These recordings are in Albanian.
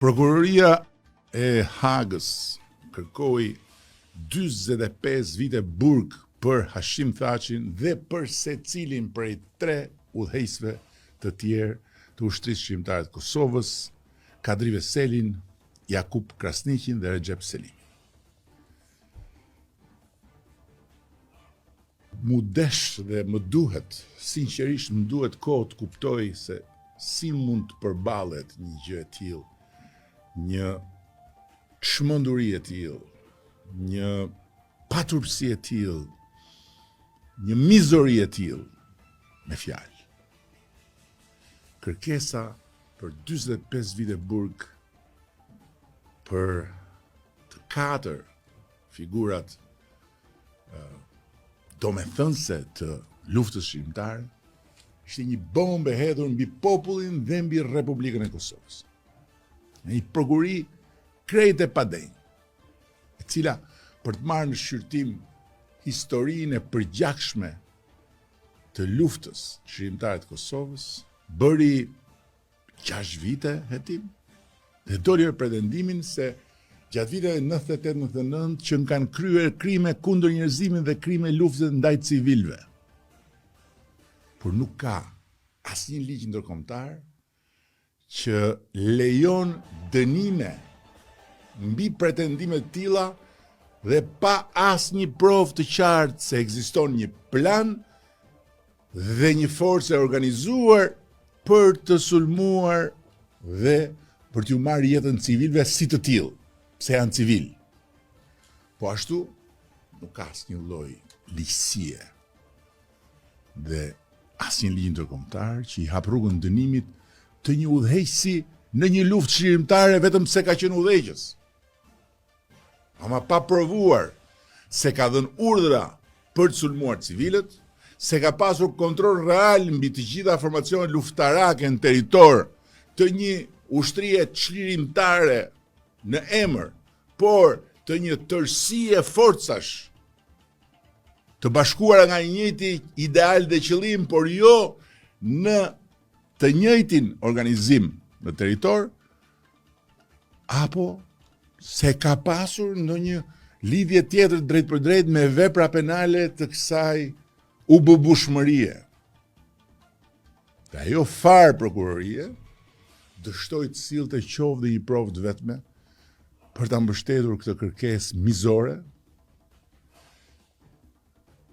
Prokuroria e Hagës kërkoi 45 vite burg për Hashim Thaqin dhe për secilin prej 3 udhëheqësve të tjerë të ushtrisë shqiptare të Kosovës, Kadri Veselin, Jakub Krasniqin dhe Recep Selimin. Mu desh dhe më duhet, sinqerisht më duhet kohë të kuptoj se si mund të përballet një gjë e tillë, një çmenduri e tillë, një paturpsi e tillë, një mizori e tillë me fjalë. Kërkesa për 45 vite burg për të 4 figurat domethënëse të luftës shqiptare ishte një bombë e hedhur mbi popullin dhe mbi Republikën e Kosovës. Një prokuri krejt e padenj, e cila për të marrë në shqyrtim historinë e përgjakshme të luftës shqiptare të Kosovës, bëri 6 vite hetim dhe doli me pretendimin se gjatë viteve 98-99 që kanë kryer krime kundër njerëzimit dhe krime lufte ndaj civilëve. Por nuk ka asnjë ligj ndërkombëtar që lejon dënime mbi pretendime të tilla dhe pa asnjë provë të qartë se ekziston një plan dhe një forcë e organizuar për të sulmuar dhe për t'ju marrë jetën civilëve si të tillë, pse janë civil. Po ashtu nuk ka asnjë lloj ligjësie dhe asnjë ligj ndërkombëtar që i hap rrugën dënimit të një udhëheqësi në një luftë shqiptare vetëm se ka qenë udhëheqës. Ama pa provuar se ka dhënë urdhra për të sulmuar civilët, se ka pasur kontroll real mbi të gjitha formacionet luftarake në territor të një ushtrie çlirimtare në emër, por të një tërësie forcash të bashkuara nga një njëjti ideal dhe qëllim, por jo në të njëjtin organizim në territor, apo se ka pasur ndonjë lidhje tjetër drejt për drejt me vepra penale të kësaj ububushmërie. Dhe ajo farë prokurorie dështoi të sillte qoftë dhe një provë të vetme për ta mbështetur këtë kërkesë mizore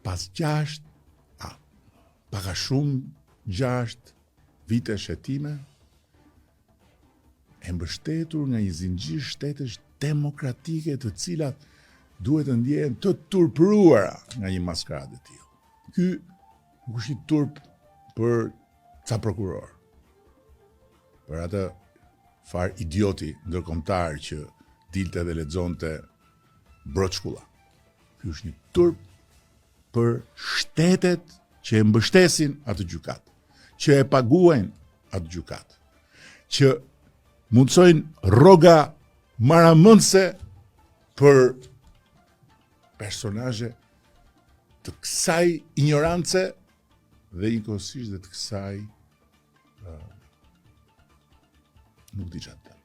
pas 6 vite shëtime e mbështetur nga një zinxhir shtetesh demokratike të cilat duhet të ndjehen të turpëruara nga një maskaradë e tillë. Ky nuk është një turp për ca prokuror, për atë far idioti ndërkombëtar që dilte dhe lexonte broçkulla. Ky është një turp për shtetet që e mbështesin atë gjykat, që e paguajnë atë gjykat, që mundsojnë rroga maramëndse për personazhe të kësaj ignorance dhe njëkohësisht dhe të kësaj nuk di çfarë.